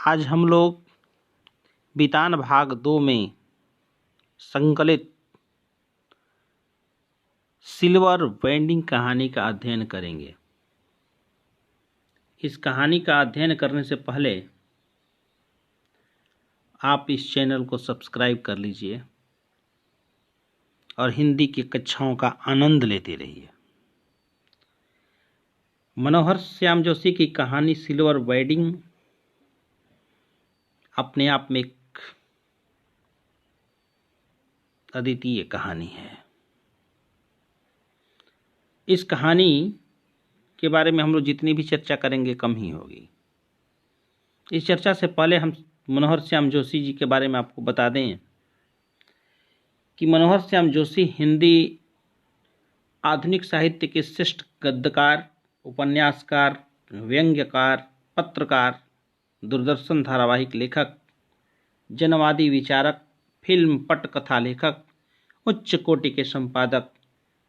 आज हम लोग बितान भाग 2 में संकलित सिल्वर वेंडिंग कहानी का अध्ययन करेंगे। इस कहानी का अध्ययन करने से पहले आप इस चैनल को सब्सक्राइब कर लीजिए और हिंदी की कक्षाओं का आनंद लेते रहिए। मनोहर श्याम जोशी की कहानी सिल्वर वेडिंग अपने आप में एक अद्वितीय कहानी है। इस कहानी के बारे में हम लोग जितनी भी चर्चा करेंगे कम ही होगी। इस चर्चा से पहले हम मनोहर श्याम जोशी जी के बारे में आपको बता दें कि मनोहर श्याम जोशी हिंदी आधुनिक साहित्य के श्रेष्ठ गद्यकार, उपन्यासकार, व्यंग्यकार, पत्रकार, दूरदर्शन धारावाहिक लेखक, जनवादी विचारक, फिल्म पटकथा लेखक, उच्च कोटि के संपादक,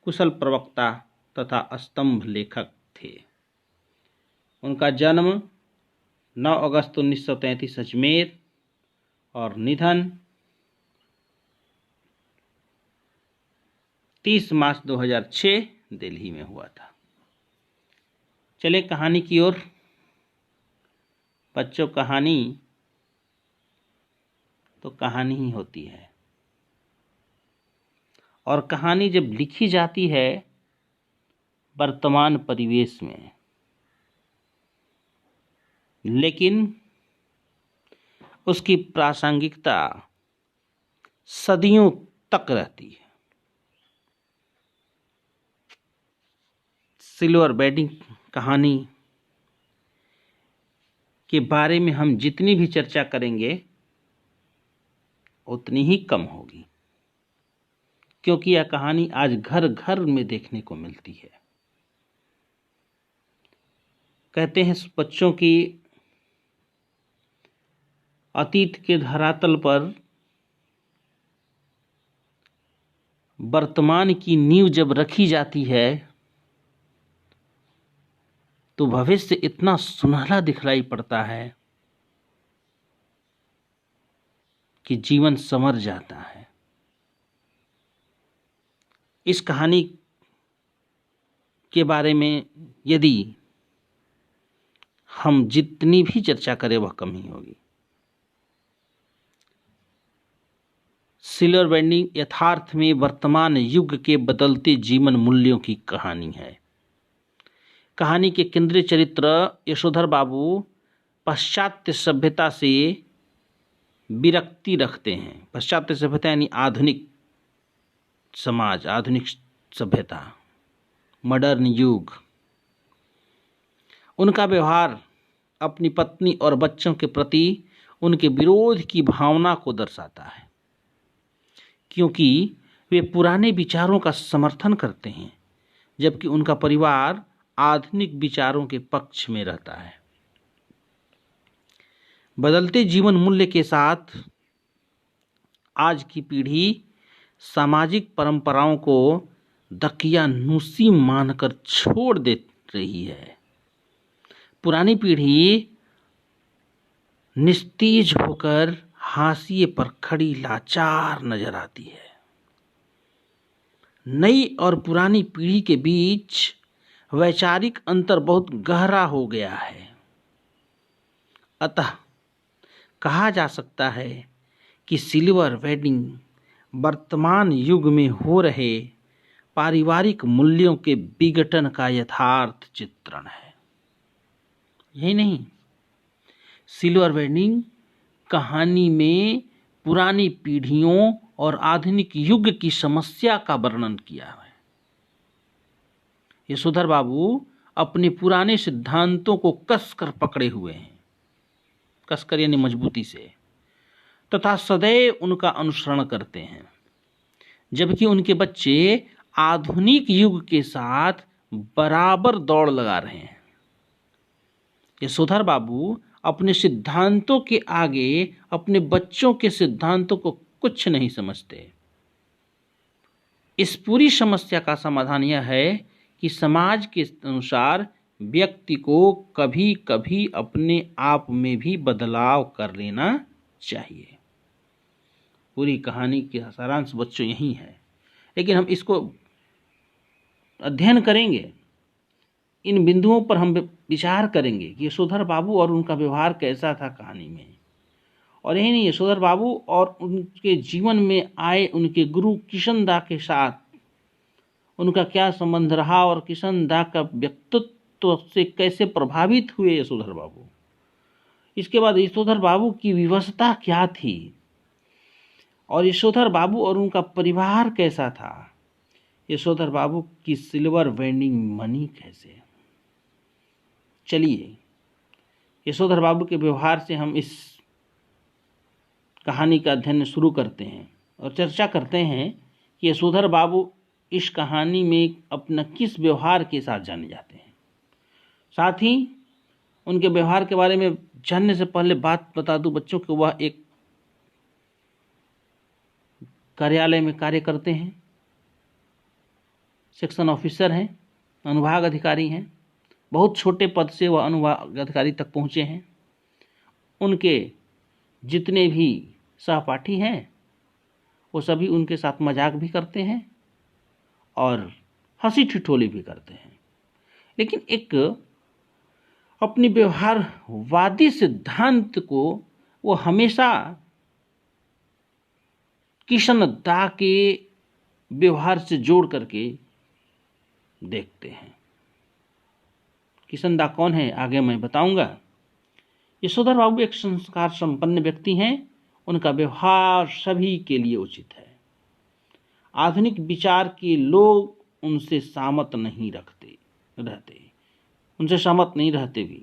कुशल प्रवक्ता तथा स्तंभ लेखक थे। उनका जन्म 9 अगस्त 1933 अजमेर और निधन 30 मार्च 2006 दिल्ली में हुआ था। चले कहानी की ओर। बच्चों, कहानी तो कहानी ही होती है और कहानी जब लिखी जाती है वर्तमान परिवेश में, लेकिन उसकी प्रासंगिकता सदियों तक रहती है। सिल्वर वेडिंग कहानी के बारे में हम जितनी भी चर्चा करेंगे उतनी ही कम होगी, क्योंकि यह कहानी आज घर घर में देखने को मिलती है। कहते हैं बच्चों की अतीत के धरातल पर वर्तमान की नींव जब रखी जाती है तो भविष्य इतना सुनहरा दिखलाई पड़ता है कि जीवन संवर जाता है। इस कहानी के बारे में यदि हम जितनी भी चर्चा करें वह कम ही होगी। सिल्वर वेडिंग यथार्थ में वर्तमान युग के बदलते जीवन मूल्यों की कहानी है। कहानी के केंद्रीय चरित्र यशोधर बाबू पाश्चात्य सभ्यता से विरक्ति रखते हैं। पाश्चात्य सभ्यता यानी आधुनिक समाज, आधुनिक सभ्यता, मॉडर्न युग। उनका व्यवहार अपनी पत्नी और बच्चों के प्रति उनके विरोध की भावना को दर्शाता है, क्योंकि वे पुराने विचारों का समर्थन करते हैं जबकि उनका परिवार आधुनिक विचारों के पक्ष में रहता है। बदलते जीवन मूल्य के साथ आज की पीढ़ी सामाजिक परंपराओं को दकियानूसी मानकर छोड़ दे रही है। पुरानी पीढ़ी निस्तेज होकर हाशिए पर खड़ी लाचार नजर आती है। नई और पुरानी पीढ़ी के बीच वैचारिक अंतर बहुत गहरा हो गया है। अतः कहा जा सकता है कि सिल्वर वेडिंग वर्तमान युग में हो रहे पारिवारिक मूल्यों के विघटन का यथार्थ चित्रण है। यही नहीं, सिल्वर वेडिंग कहानी में पुरानी पीढ़ियों और आधुनिक युग की समस्या का वर्णन किया है। यशोधर बाबू अपने पुराने सिद्धांतों को कसकर पकड़े हुए हैं, कसकर यानी मजबूती से, तथा सदैव उनका अनुसरण करते हैं, जबकि उनके बच्चे आधुनिक युग के साथ बराबर दौड़ लगा रहे हैं। यशोधर बाबू अपने सिद्धांतों के आगे अपने बच्चों के सिद्धांतों को कुछ नहीं समझते। इस पूरी समस्या का समाधान यह है कि समाज के अनुसार व्यक्ति को कभी कभी अपने आप में भी बदलाव कर लेना चाहिए। पूरी कहानी का सारांश बच्चों यही है, लेकिन हम इसको अध्ययन करेंगे, इन बिंदुओं पर हम विचार करेंगे कि यशोधर बाबू और उनका व्यवहार कैसा था कहानी में। और यही नहीं, यशोधर बाबू और उनके जीवन में आए उनके गुरु किशन दा के साथ उनका क्या संबंध रहा और किशन दा का व्यक्तित्व से कैसे प्रभावित हुए यशोधर बाबू। इसके बाद यशोधर बाबू की विवशता क्या थी और यशोधर बाबू और उनका परिवार कैसा था। यशोधर बाबू की सिल्वर वेंडिंग मनी कैसे। चलिए यशोधर बाबू के व्यवहार से हम इस कहानी का अध्ययन शुरू करते हैं और चर्चा करते हैं कि यशोधर बाबू इस कहानी में अपना किस व्यवहार के साथ जाने जाते हैं। साथ ही उनके व्यवहार के बारे में जानने से पहले बात बता दूं बच्चों को, वह एक कार्यालय में कार्य करते हैं, सेक्शन ऑफिसर हैं, अनुभाग अधिकारी हैं। बहुत छोटे पद से वह अनुभाग अधिकारी तक पहुँचे हैं। उनके जितने भी सहपाठी हैं वो सभी उनके साथ मजाक भी करते हैं और हंसी ठिठोली भी करते हैं, लेकिन एक अपनी व्यवहारवादी सिद्धांत को वो हमेशा किशन दा के व्यवहार से जोड़ करके देखते हैं। किशन दा कौन है आगे मैं बताऊंगा। यशोधर बाबू एक संस्कार संपन्न व्यक्ति हैं। उनका व्यवहार सभी के लिए उचित है। आधुनिक विचार के लोग उनसे सहमत नहीं रहते भी।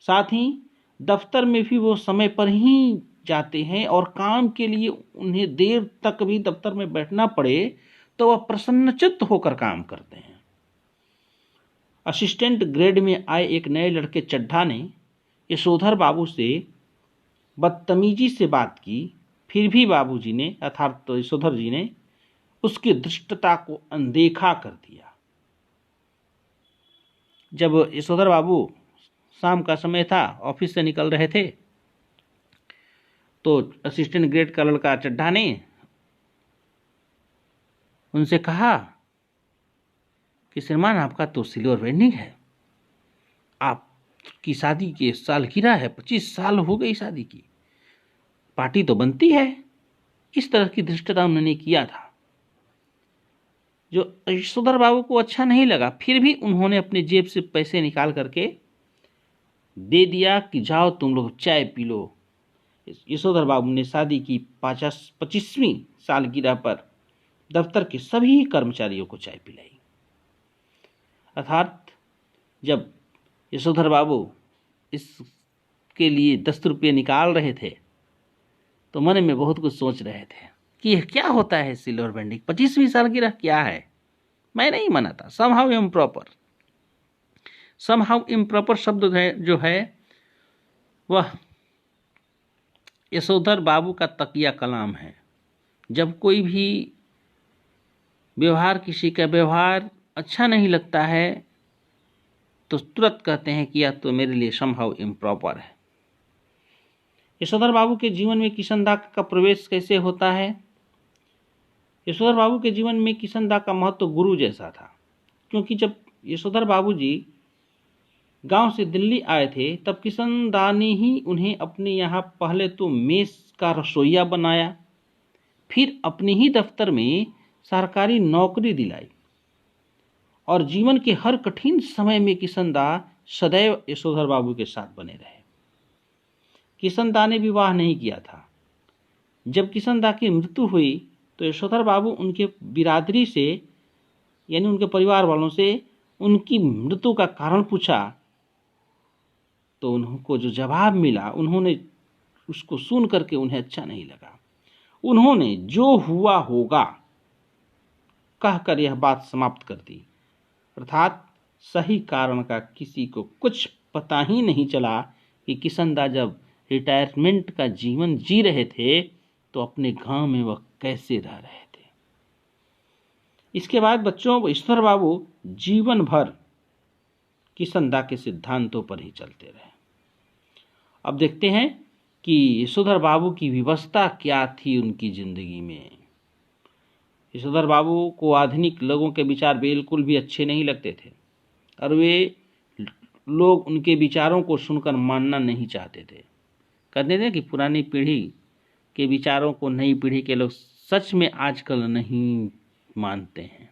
साथ ही दफ्तर में भी वो समय पर ही जाते हैं और काम के लिए उन्हें देर तक भी दफ्तर में बैठना पड़े तो वह प्रसन्नचित्त होकर काम करते हैं। असिस्टेंट ग्रेड में आए एक नए लड़के चड्ढा ने यशोधर बाबू से बदतमीजी से बात की, फिर भी बाबूजी ने अर्थात तो यशोधर जी ने उसकी धृष्टता को अनदेखा कर दिया। जब यशोधर बाबू शाम का समय था, ऑफिस से निकल रहे थे, तो असिस्टेंट ग्रेड का लड़का चड्ढा ने उनसे कहा कि श्रीमान आपका तो सिल्वर वेंडिंग है, आपकी शादी की सालगिरह है, 25 साल हो गई शादी की, पार्टी तो बनती है। इस तरह की धृष्टता उन्होंने किया था जो यशोधर बाबू को अच्छा नहीं लगा। फिर भी उन्होंने अपने जेब से पैसे निकाल करके दे दिया कि जाओ तुम लोग चाय पी लो। यशोधर बाबू ने शादी की 25वीं सालगिरह पर दफ्तर के सभी कर्मचारियों को चाय पिलाई। अर्थात जब यशोधर बाबू इसके लिए 10 रुपये निकाल रहे थे तो मन में बहुत कुछ सोच रहे थे कि यह क्या होता है सिल्वर वेंडिंग, 25वीं सालगिरह क्या है। मैं नहीं मनाता। समहाउ इम्प्रॉपर शब्द है जो है वह यशोधर बाबू का तकिया कलाम है। जब कोई भी किसी का व्यवहार अच्छा नहीं लगता है तो तुरंत कहते हैं कि यह तो मेरे लिए समहाउ इम्प्रॉपर है। यशोधर बाबू के जीवन में किशन दा का प्रवेश कैसे होता है। यशोधर बाबू के जीवन में किशन दा का महत्व गुरु जैसा था, क्योंकि जब यशोधर बाबू जी गांव से दिल्ली आए थे तब किशन दा ने ही उन्हें अपने यहाँ पहले तो मेस का रसोइया बनाया, फिर अपने ही दफ्तर में सरकारी नौकरी दिलाई और जीवन के हर कठिन समय में किशन दा सदैव यशोधर बाबू के साथ बने रहे। किशन दा ने विवाह नहीं किया था। जब किशन दा की मृत्यु हुई तो यशोधर बाबू उनके बिरादरी से यानी उनके परिवार वालों से उनकी मृत्यु का कारण पूछा तो उनको जो जवाब मिला उन्होंने उसको सुन करके उन्हें अच्छा नहीं लगा। उन्होंने जो हुआ होगा कहकर यह बात समाप्त कर दी। अर्थात सही कारण का किसी को कुछ पता ही नहीं चला कि किशन दा जब रिटायरमेंट का जीवन जी रहे थे तो अपने गांव में वह कैसे रह रहे थे। इसके बाद बच्चों यशोधर बाबू जीवन भर किसनदा के सिद्धांतों पर ही चलते रहे। अब देखते हैं कि यशोधर बाबू की विवशता क्या थी उनकी जिंदगी में। यशोधर बाबू को आधुनिक लोगों के विचार बिल्कुल भी अच्छे नहीं लगते थे और वे लोग उनके विचारों को सुनकर मानना नहीं चाहते थे। कहते थे कि पुरानी पीढ़ी के विचारों को नई पीढ़ी के लोग सच में आजकल नहीं मानते हैं,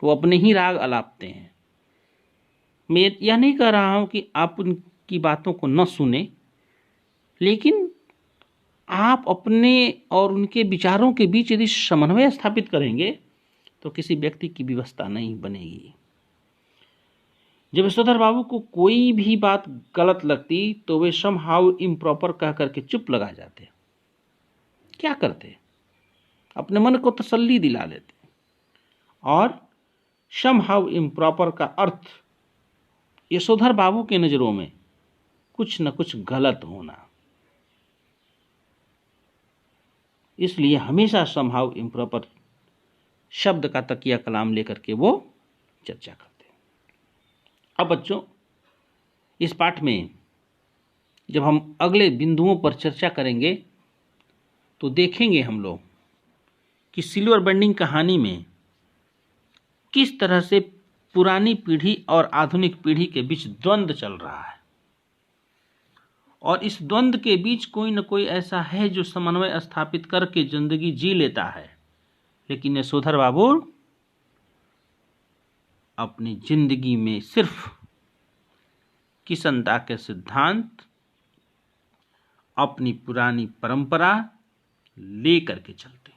वो अपने ही राग अलापते हैं। मैं यह नहीं कह रहा हूं कि आप उनकी बातों को न सुने, लेकिन आप अपने और उनके विचारों के बीच यदि समन्वय स्थापित करेंगे तो किसी व्यक्ति की विवशता नहीं बनेगी। जब यशोधर बाबू को कोई भी बात गलत लगती तो वे समहाउ इम्प्रॉपर कह करके चुप लगा जाते। क्या करते? अपने मन को तसल्ली दिला लेते। और समहाउ इम्प्रॉपर का अर्थ यशोधर बाबू के नजरों में कुछ न कुछ गलत होना। इसलिए हमेशा समहाउ इम्प्रॉपर शब्द का तकिया कलाम लेकर के वो चर्चा करते। अब बच्चों, इस पाठ में जब हम अगले बिंदुओं पर चर्चा करेंगे तो देखेंगे हम लोग कि सिल्वर बंडिंग कहानी में किस तरह से पुरानी पीढ़ी और आधुनिक पीढ़ी के बीच द्वंद्व चल रहा है, और इस द्वंद्व के बीच कोई न कोई ऐसा है जो समन्वय स्थापित करके जिंदगी जी लेता है। लेकिन यशोधर बाबू अपनी जिंदगी में सिर्फ किसनदा के सिद्धांत, अपनी पुरानी परंपरा लेकर के चलते।